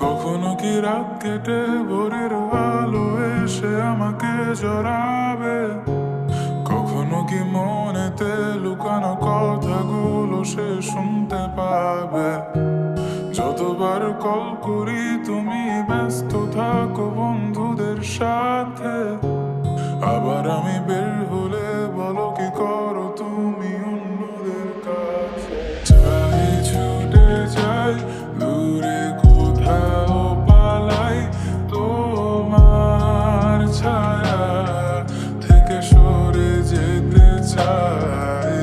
কখনো কি রাত কেটে ভোরের আলো এসে আমাকে জড়াবে, কখনো কি মনেতে লুকানো কথাগুলো সে শুনতে পাবে। যতবার কল করি তুমি ব্যস্ত থাকো বন্ধুদের সাথে, আবার আমি বের হলে বলো কি করো তুমি অন্যদের কাছে। চাই ছুটে যাই দূরে কোথাও পালাই, তোমার ছায়া থেকে সরে যেতে চাই।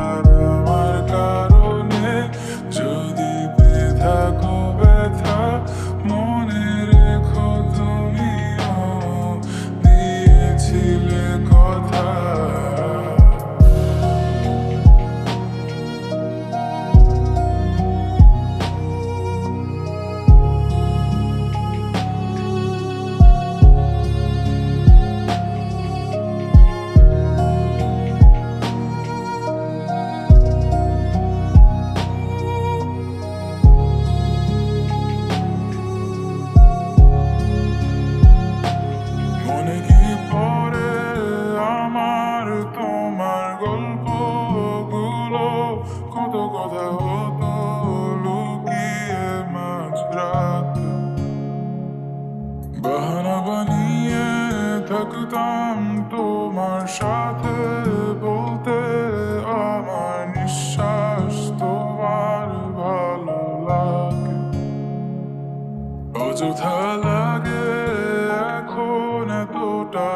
আর আমার কারণে যদি পেয়ে থাকো ব্যথা, মনে রেখো তুমিও দিয়েছিলে কথা। মনে কি পড়ে আমার তোমার গল্পগুলো, কত কথা হতো লুকিয়ে মাঝরাতে। বাহানা বানিয়ে থাকতাম তোমার সাথে, বলতে আমার নিঃশ্বাস তোমার ভালো লাগে। অযথা লাগে এখন এতটা